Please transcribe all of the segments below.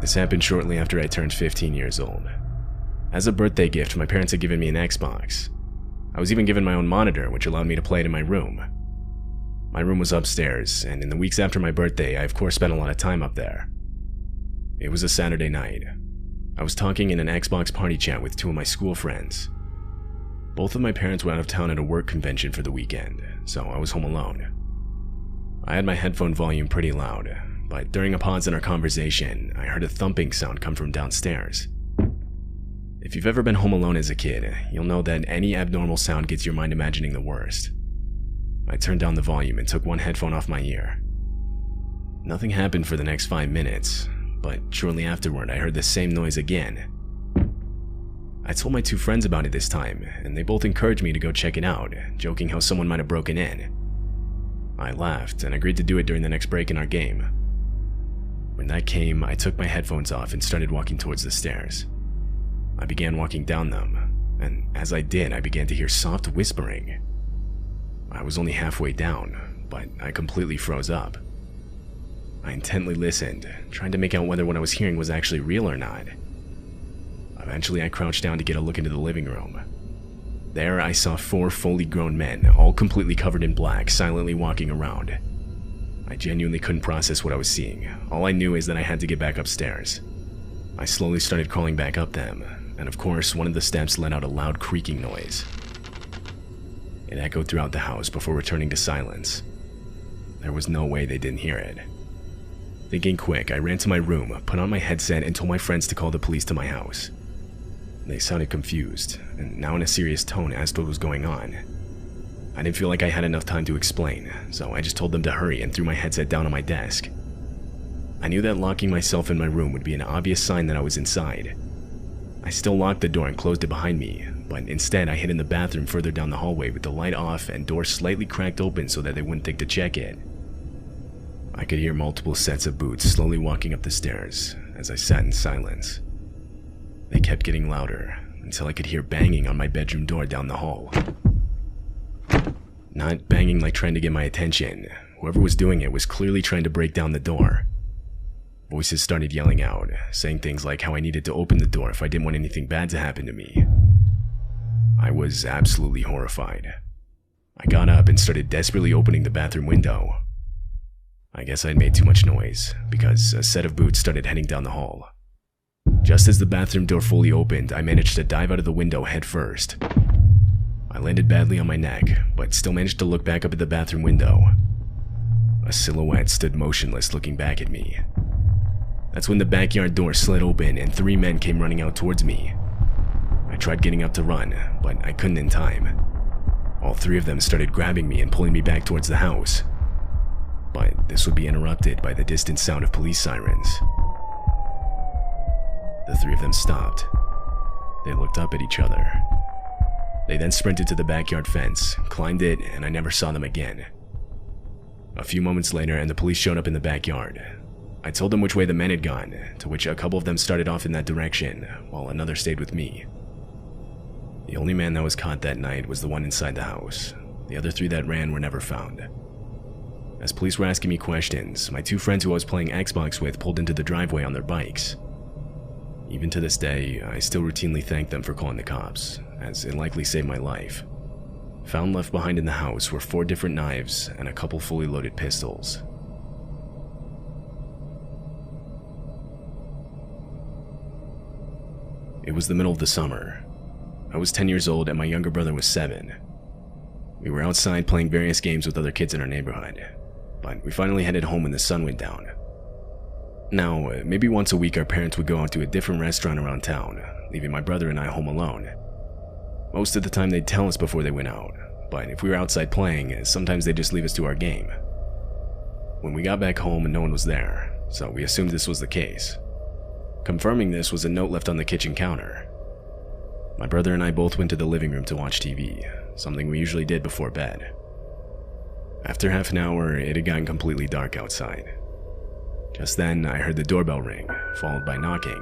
This happened shortly after I turned 15 years old. As a birthday gift, my parents had given me an Xbox. I was even given my own monitor, which allowed me to play it in my room. My room was upstairs, and in the weeks after my birthday, I of course spent a lot of time up there. It was a Saturday night. I was talking in an Xbox party chat with two of my school friends. Both of my parents were out of town at a work convention for the weekend, so I was home alone. I had my headphone volume pretty loud, but during a pause in our conversation, I heard a thumping sound come from downstairs. If you've ever been home alone as a kid, you'll know that any abnormal sound gets your mind imagining the worst. I turned down the volume and took one headphone off my ear. Nothing happened for the next 5 minutes, but shortly afterward I heard the same noise again. I told my two friends about it this time, and they both encouraged me to go check it out, joking how someone might have broken in. I laughed and agreed to do it during the next break in our game. When that came, I took my headphones off and started walking towards the stairs. I began walking down them, and as I did, I began to hear soft whispering. I was only halfway down, but I completely froze up. I intently listened, trying to make out whether what I was hearing was actually real or not. Eventually, I crouched down to get a look into the living room. There, I saw 4 fully grown men, all completely covered in black, silently walking around. I genuinely couldn't process what I was seeing. All I knew is that I had to get back upstairs. I slowly started crawling back up them, and of course, one of the steps let out a loud creaking noise. It echoed throughout the house before returning to silence. There was no way they didn't hear it. Thinking quick, I ran to my room, put on my headset, and told my friends to call the police to my house. They sounded confused, and now in a serious tone asked what was going on. I didn't feel like I had enough time to explain, so I just told them to hurry and threw my headset down on my desk. I knew that locking myself in my room would be an obvious sign that I was inside. I still locked the door and closed it behind me, but instead I hid in the bathroom further down the hallway with the light off and door slightly cracked open so that they wouldn't think to check it. I could hear multiple sets of boots slowly walking up the stairs as I sat in silence. They kept getting louder until I could hear banging on my bedroom door down the hall. Not banging like trying to get my attention. Whoever was doing it was clearly trying to break down the door. Voices started yelling out, saying things like how I needed to open the door if I didn't want anything bad to happen to me. I was absolutely horrified. I got up and started desperately opening the bathroom window. I guess I'd made too much noise, because a set of boots started heading down the hall. Just as the bathroom door fully opened, I managed to dive out of the window head first. I landed badly on my neck, but still managed to look back up at the bathroom window. A silhouette stood motionless looking back at me. That's when the backyard door slid open and 3 men came running out towards me. I tried getting up to run, but I couldn't in time. All 3 of them started grabbing me and pulling me back towards the house. But this would be interrupted by the distant sound of police sirens. The 3 of them stopped. They looked up at each other. They then sprinted to the backyard fence, climbed it, and I never saw them again. A few moments later, and the police showed up in the backyard. I told them which way the men had gone, to which a couple of them started off in that direction, while another stayed with me. The only man that was caught that night was the one inside the house. The other 3 that ran were never found. As police were asking me questions, my 2 friends who I was playing Xbox with pulled into the driveway on their bikes. Even to this day, I still routinely thank them for calling the cops, as it likely saved my life. Found left behind in the house were 4 different knives and a couple fully loaded pistols. It was the middle of the summer. I was 10 years old and my younger brother was 7. We were outside playing various games with other kids in our neighborhood, but we finally headed home when the sun went down. Now, maybe once a week our parents would go out to a different restaurant around town, leaving my brother and I home alone. Most of the time they'd tell us before they went out, but if we were outside playing, sometimes they'd just leave us to our game. When we got back home, no one was there, so we assumed this was the case. Confirming this was a note left on the kitchen counter. My brother and I both went to the living room to watch TV, something we usually did before bed. After half an hour, it had gotten completely dark outside. Just then, I heard the doorbell ring, followed by knocking.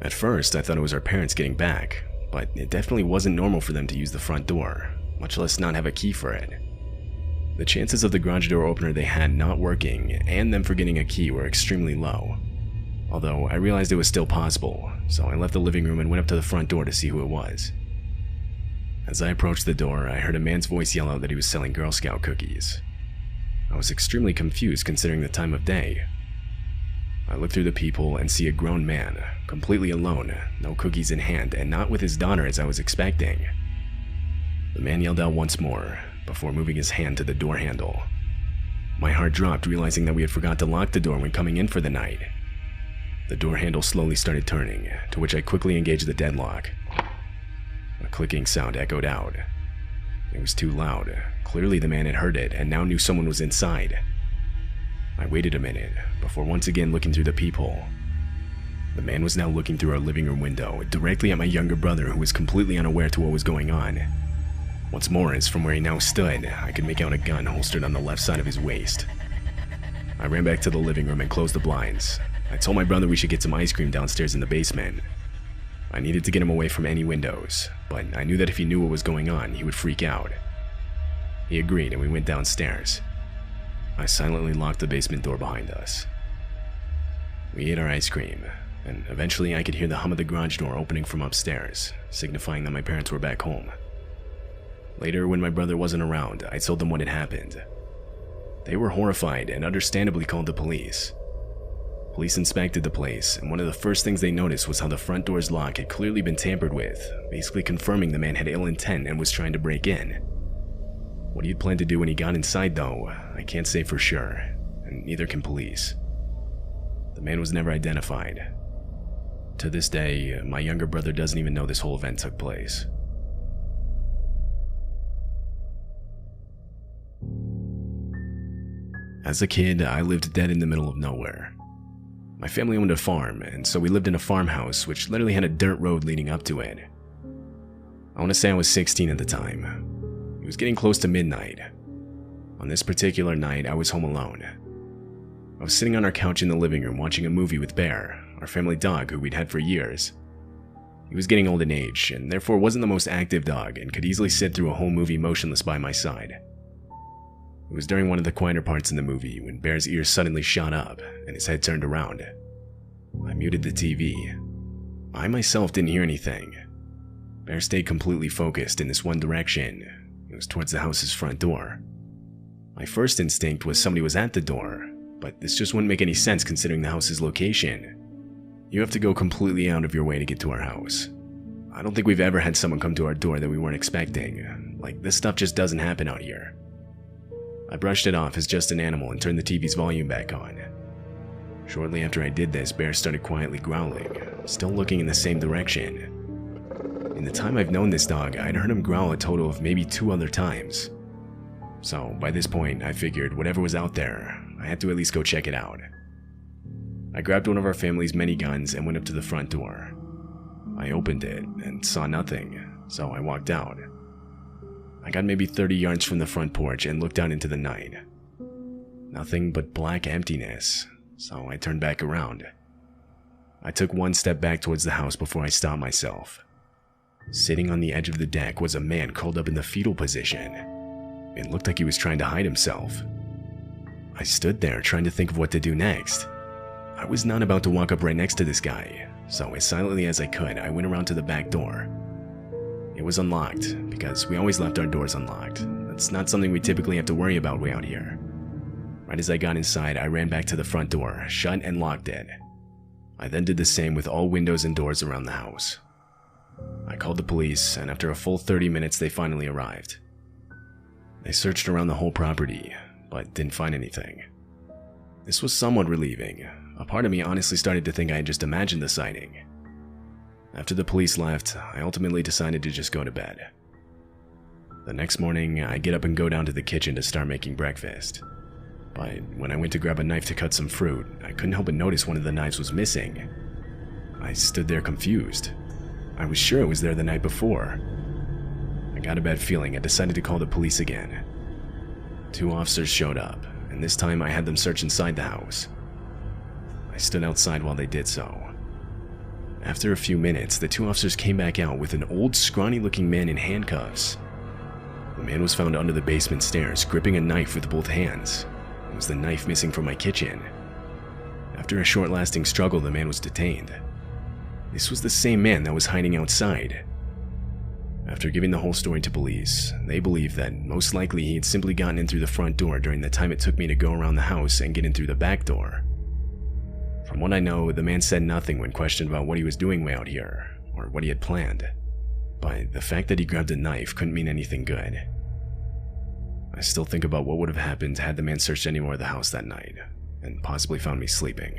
At first, I thought it was our parents getting back, but it definitely wasn't normal for them to use the front door, much less not have a key for it. The chances of the garage door opener they had not working and them forgetting a key were extremely low. Although I realized it was still possible, so I left the living room and went up to the front door to see who it was. As I approached the door, I heard a man's voice yell out that he was selling Girl Scout cookies. I was extremely confused considering the time of day. I look through the peephole and see a grown man, completely alone, no cookies in hand, and not with his daughter as I was expecting. The man yelled out once more, before moving his hand to the door handle. My heart dropped, realizing that we had forgot to lock the door when coming in for the night. The door handle slowly started turning, to which I quickly engaged the deadlock. A clicking sound echoed out. It was too loud. Clearly the man had heard it and now knew someone was inside. I waited a minute, before once again looking through the peephole. The man was now looking through our living room window, directly at my younger brother, who was completely unaware to what was going on. What's more is, from where he now stood, I could make out a gun holstered on the left side of his waist. I ran back to the living room and closed the blinds. I told my brother we should get some ice cream downstairs in the basement. I needed to get him away from any windows, but I knew that if he knew what was going on, he would freak out. He agreed and we went downstairs. I silently locked the basement door behind us. We ate our ice cream, and eventually I could hear the hum of the garage door opening from upstairs, signifying that my parents were back home. Later, when my brother wasn't around, I told them what had happened. They were horrified and understandably called the police. Police inspected the place, and one of the first things they noticed was how the front door's lock had clearly been tampered with, basically confirming the man had ill intent and was trying to break in. What he had planned to do when he got inside, though, I can't say for sure, and neither can police. The man was never identified. To this day, my younger brother doesn't even know this whole event took place. As a kid, I lived dead in the middle of nowhere. My family owned a farm, and so we lived in a farmhouse which literally had a dirt road leading up to it. I want to say I was 16 at the time. It was getting close to midnight. On this particular night, I was home alone. I was sitting on our couch in the living room watching a movie with Bear, our family dog who we'd had for years. He was getting old in age, and therefore wasn't the most active dog and could easily sit through a whole movie motionless by my side. It was during one of the quieter parts in the movie when Bear's ears suddenly shot up and his head turned around. I muted the TV. I myself didn't hear anything. Bear stayed completely focused in this one direction. It was towards the house's front door. My first instinct was somebody was at the door, but this just wouldn't make any sense considering the house's location. You have to go completely out of your way to get to our house. I don't think we've ever had someone come to our door that we weren't expecting. Like, this stuff just doesn't happen out here. I brushed it off as just an animal and turned the TV's volume back on. Shortly after I did this, Bear started quietly growling, still looking in the same direction. In the time I've known this dog, I'd heard him growl a total of maybe 2 other times. So by this point, I figured whatever was out there, I had to at least go check it out. I grabbed one of our family's many guns and went up to the front door. I opened it and saw nothing, so I walked out. I got maybe 30 yards from the front porch and looked out into the night. Nothing but black emptiness, so I turned back around. I took one step back towards the house before I stopped myself. Sitting on the edge of the deck was a man curled up in the fetal position. It looked like he was trying to hide himself. I stood there trying to think of what to do next. I was not about to walk up right next to this guy, so as silently as I could, I went around to the back door. It was unlocked, because we always left our doors unlocked. That's not something we typically have to worry about way out here. Right as I got inside, I ran back to the front door, shut and locked it. I then did the same with all windows and doors around the house. I called the police, and after a full 30 minutes, they finally arrived. They searched around the whole property, but didn't find anything. This was somewhat relieving. A part of me honestly started to think I had just imagined the sighting. After the police left, I ultimately decided to just go to bed. The next morning, I get up and go down to the kitchen to start making breakfast. But when I went to grab a knife to cut some fruit, I couldn't help but notice one of the knives was missing. I stood there confused. I was sure it was there the night before. I got a bad feeling and decided to call the police again. 2 officers showed up, and this time I had them search inside the house. I stood outside while they did so. After a few minutes, the 2 officers came back out with an old, scrawny-looking man in handcuffs. The man was found under the basement stairs, gripping a knife with both hands. It was the knife missing from my kitchen. After a short-lasting struggle, the man was detained. This was the same man that was hiding outside. After giving the whole story to police, they believed that most likely he had simply gotten in through the front door during the time it took me to go around the house and get in through the back door. From what I know, the man said nothing when questioned about what he was doing way out here, or what he had planned. But the fact that he grabbed a knife couldn't mean anything good. I still think about what would have happened had the man searched any more of the house that night, and possibly found me sleeping.